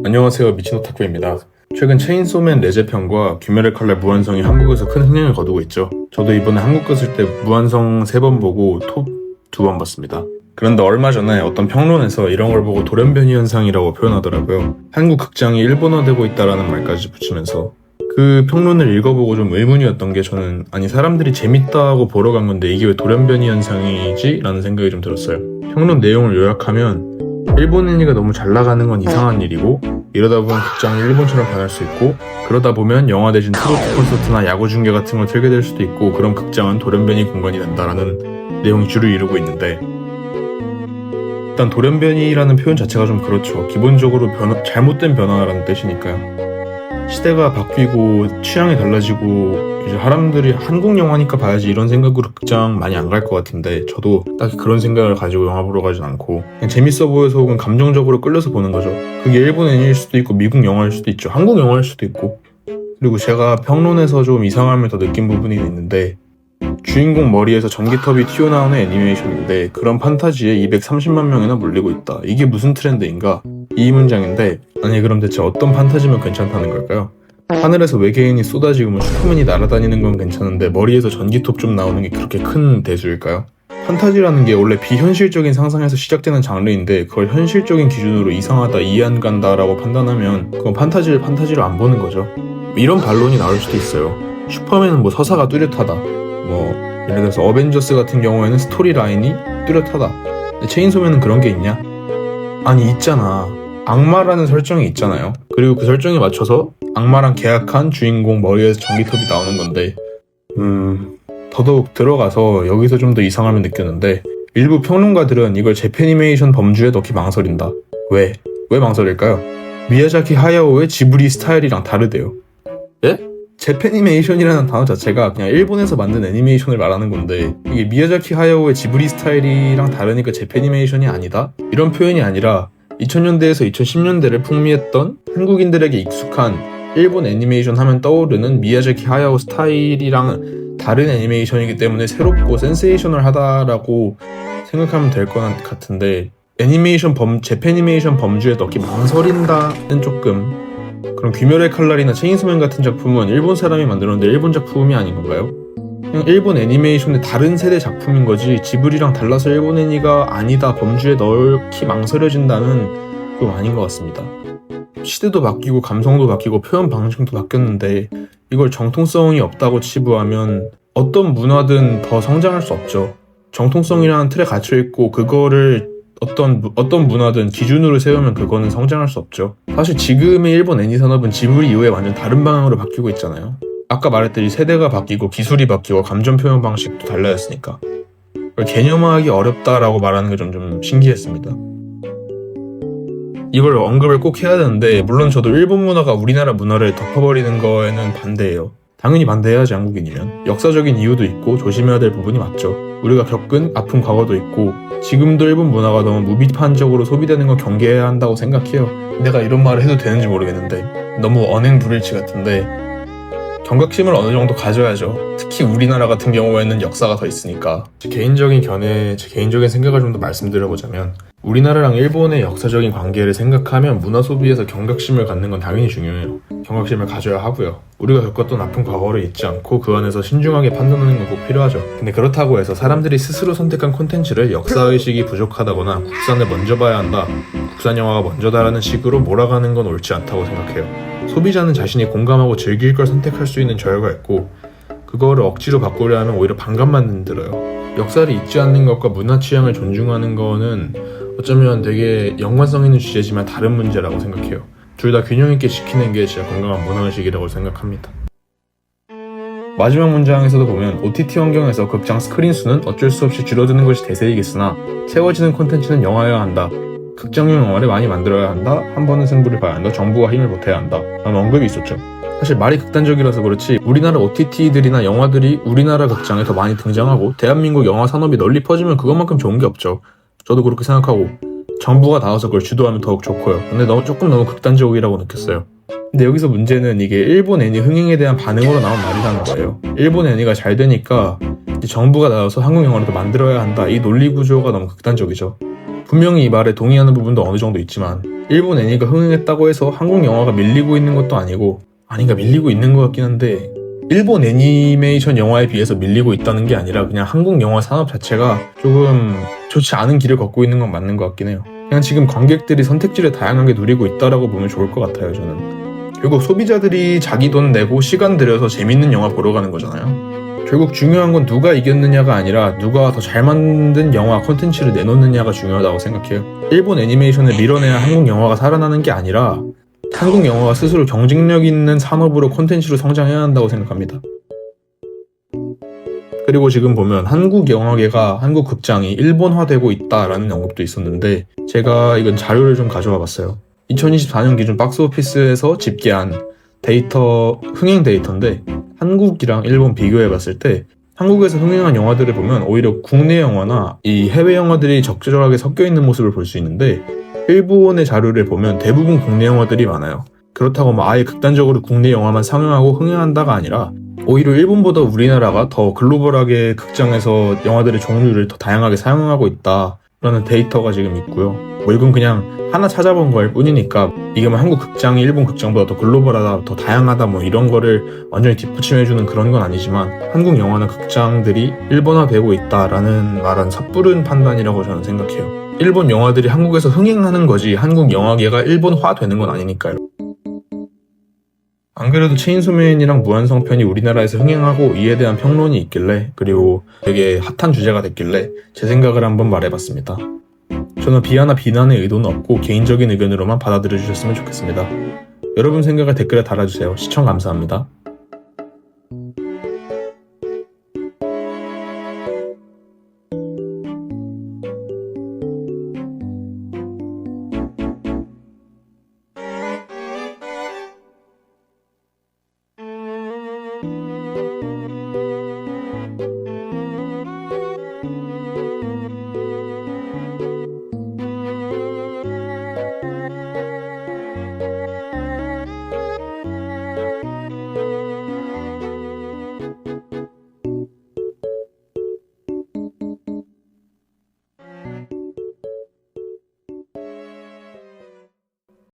안녕하세요, 미친오타쿠입니다. 최근 체인소맨 레제편과 귀멸의 칼날 무한성이 한국에서 큰 흥행을 거두고 있죠. 저도 이번에 한국 갔을 때 무한성 3번 보고 톱 2번 봤습니다. 그런데 얼마 전에 어떤 평론에서 이런 걸 보고 돌연변이 현상이라고 표현하더라고요. 한국 극장이 일본화되고 있다라는 말까지 붙이면서 그 평론을 읽어보고 좀 의문이었던 게 저는 아니 사람들이 재밌다고 보러 간 건데 이게 왜 돌연변이 현상이지? 라는 생각이 좀 들었어요. 평론 내용을 요약하면 일본 애니가 너무 잘 나가는 건 이상한 일이고 이러다 보면 극장이 일본처럼 변할 수 있고 그러다 보면 영화 대신 트로트 콘서트나 야구 중계 같은 걸 틀게 될 수도 있고 그런 극장은 돌연변이 공간이 된다라는 내용이 주를 이루고 있는데 일단 돌연변이라는 표현 자체가 좀 그렇죠. 기본적으로 잘못된 변화라는 뜻이니까요. 시대가 바뀌고 취향이 달라지고 이제 사람들이 한국 영화니까 봐야지 이런 생각으로 극장 많이 안 갈 것 같은데 저도 딱히 그런 생각을 가지고 영화 보러 가진 않고 그냥 재밌어 보여서 혹은 감정적으로 끌려서 보는 거죠. 그게 일본 애니일 수도 있고 미국 영화일 수도 있죠. 한국 영화일 수도 있고. 그리고 제가 평론에서 좀 이상함을 더 느낀 부분이 있는데 주인공 머리에서 전기톱이 튀어나오는 애니메이션인데 그런 판타지에 230만 명이나 몰리고 있다. 이게 무슨 트렌드인가? 이 문장인데 아니 그럼 대체 어떤 판타지면 괜찮다는 걸까요? 하늘에서 외계인이 쏟아지고 슈퍼맨이 날아다니는 건 괜찮은데 머리에서 전기톱 좀 나오는 게 그렇게 큰 대수일까요? 판타지라는 게 원래 비현실적인 상상에서 시작되는 장르인데 그걸 현실적인 기준으로 이상하다, 이해 안 간다라고 판단하면 그건 판타지를 판타지로 안 보는 거죠. 이런 반론이 나올 수도 있어요. 슈퍼맨은 서사가 뚜렷하다. 예를 들어서 어벤져스 같은 경우에는 스토리 라인이 뚜렷하다. 근데 체인소맨은 그런 게 있냐? 아니 있잖아. 악마라는 설정이 있잖아요. 그리고 그 설정에 맞춰서 악마랑 계약한 주인공 머리에서 전기톱이 나오는 건데 더더욱 들어가서 여기서 좀 더 이상함을 느꼈는데 일부 평론가들은 이걸 재패니메이션 범주에 넣기 망설인다. 왜? 왜 망설일까요? 미야자키 하야오의 지브리 스타일이랑 다르대요. 예? 재패니메이션이라는 단어 자체가 그냥 일본에서 만든 애니메이션을 말하는 건데 이게 미야자키 하야오의 지브리 스타일이랑 다르니까 재패니메이션이 아니다? 이런 표현이 아니라 2000년대에서 2010년대를 풍미했던 한국인들에게 익숙한 일본 애니메이션 하면 떠오르는 미야자키 하야오 스타일이랑 다른 애니메이션이기 때문에 새롭고 센세이셔널하다라고 생각하면 될 것 같은데 재패니메이션 범주에 넣기 망설인다는 조금 그럼 귀멸의 칼날이나 체인소맨 같은 작품은 일본 사람이 만들었는데 일본 작품이 아닌 건가요? 그냥 일본 애니메이션의 다른 세대 작품인 거지 지브리랑 달라서 일본 애니가 아니다 범주에 넣기 망설여진다는 좀 아닌 것 같습니다. 시대도 바뀌고 감성도 바뀌고 표현 방식도 바뀌었는데 이걸 정통성이 없다고 치부하면 어떤 문화든 더 성장할 수 없죠. 정통성이라는 틀에 갇혀있고 그거를 어떤 문화든 기준으로 세우면 그거는 성장할 수 없죠. 사실 지금의 일본 애니 산업은 지브리 이후에 완전 다른 방향으로 바뀌고 있잖아요. 아까 말했듯이 세대가 바뀌고 기술이 바뀌고 감정 표현 방식도 달라졌으니까 그걸 개념화하기 어렵다라고 말하는 게 좀 신기했습니다. 이걸 언급을 꼭 해야 되는데 물론 저도 일본 문화가 우리나라 문화를 덮어버리는 거에는 반대예요. 당연히 반대해야지 한국인이면. 역사적인 이유도 있고 조심해야 될 부분이 맞죠. 우리가 겪은 아픈 과거도 있고 지금도 일본 문화가 너무 무비판적으로 소비되는 걸 경계해야 한다고 생각해요. 내가 이런 말을 해도 되는지 모르겠는데 너무 언행불일치 같은데 경각심을 어느 정도 가져야죠. 특히 우리나라 같은 경우에는 역사가 더 있으니까. 제 개인적인 생각을 좀 더 말씀드려보자면 우리나라랑 일본의 역사적인 관계를 생각하면 문화 소비에서 경각심을 갖는 건 당연히 중요해요. 경각심을 가져야 하고요. 우리가 겪었던 아픈 과거를 잊지 않고 그 안에서 신중하게 판단하는 건 꼭 필요하죠. 근데 그렇다고 해서 사람들이 스스로 선택한 콘텐츠를 역사의식이 부족하다거나 국산을 먼저 봐야 한다, 국산 영화가 먼저다라는 식으로 몰아가는 건 옳지 않다고 생각해요. 소비자는 자신이 공감하고 즐길 걸 선택할 수 있는 자유가 있고 그거를 억지로 바꾸려 하면 오히려 반감만 흔들어요. 역사를 잊지 않는 것과 문화 취향을 존중하는 거는 어쩌면 되게 연관성 있는 주제지만 다른 문제라고 생각해요. 둘 다 균형 있게 지키는 게 진짜 건강한 문화의식이라고 생각합니다. 마지막 문장에서도 보면 OTT 환경에서 극장 스크린 수는 어쩔 수 없이 줄어드는 것이 대세이겠으나 채워지는 콘텐츠는 영화여야 한다. 극장용 영화를 많이 만들어야 한다. 한 번은 승부를 봐야 한다. 정부가 힘을 보태야 한다. 라는 언급이 있었죠. 사실 말이 극단적이라서 그렇지 우리나라 OTT들이나 영화들이 우리나라 극장에 더 많이 등장하고 대한민국 영화 산업이 널리 퍼지면 그것만큼 좋은 게 없죠. 저도 그렇게 생각하고 정부가 나와서 그걸 주도하면 더욱 좋고요. 근데 조금 너무 극단적이라고 느꼈어요. 근데 여기서 문제는 이게 일본 애니 흥행에 대한 반응으로 나온 말이라는 거예요. 일본 애니가 잘 되니까 정부가 나와서 한국 영화를 더 만들어야 한다. 이 논리 구조가 너무 극단적이죠. 분명히 이 말에 동의하는 부분도 어느 정도 있지만 일본 애니가 흥행했다고 해서 한국 영화가 밀리고 있는 것도 아니고 아닌가 밀리고 있는 것 같긴 한데 일본 애니메이션 영화에 비해서 밀리고 있다는 게 아니라 그냥 한국 영화 산업 자체가 조금 좋지 않은 길을 걷고 있는 건 맞는 것 같긴 해요. 그냥 지금 관객들이 선택지를 다양하게 누리고 있다라고 보면 좋을 것 같아요, 저는. 결국 소비자들이 자기 돈 내고 시간 들여서 재밌는 영화 보러 가는 거잖아요. 결국 중요한 건 누가 이겼느냐가 아니라 누가 더 잘 만든 영화 콘텐츠를 내놓느냐가 중요하다고 생각해요. 일본 애니메이션을 밀어내야 한국 영화가 살아나는 게 아니라 한국 영화가 스스로 경쟁력 있는 산업으로 콘텐츠로 성장해야 한다고 생각합니다. 그리고 지금 보면 한국 영화계가 한국 극장이 일본화되고 있다라는 언급도 있었는데 제가 이건 자료를 좀 가져와 봤어요. 2024년 기준 박스오피스에서 집계한 데이터, 흥행 데이터인데 한국이랑 일본 비교해 봤을 때 한국에서 흥행한 영화들을 보면 오히려 국내 영화나 이 해외 영화들이 적절하게 섞여 있는 모습을 볼 수 있는데 일본의 자료를 보면 대부분 국내 영화들이 많아요. 그렇다고 뭐 아예 극단적으로 국내 영화만 상영하고 흥행한다가 아니라 오히려 일본보다 우리나라가 더 글로벌하게 극장에서 영화들의 종류를 더 다양하게 사용하고 있다라는 데이터가 지금 있고요. 뭐 이건 그냥 하나 찾아본 거일 뿐이니까 이게 뭐 한국 극장이 일본 극장보다 더 글로벌하다, 더 다양하다 뭐 이런 거를 완전히 뒷받침해주는 그런 건 아니지만 한국 영화나 극장들이 일본화되고 있다라는 말은 섣부른 판단이라고 저는 생각해요. 일본 영화들이 한국에서 흥행하는 거지 한국 영화계가 일본화되는 건 아니니까요. 안 그래도 체인소맨이랑 무한성 편이 우리나라에서 흥행하고 이에 대한 평론이 있길래 그리고 되게 핫한 주제가 됐길래 제 생각을 한번 말해봤습니다. 저는 비하나 비난의 의도는 없고 개인적인 의견으로만 받아들여 주셨으면 좋겠습니다. 여러분 생각을 댓글에 달아주세요. 시청 감사합니다.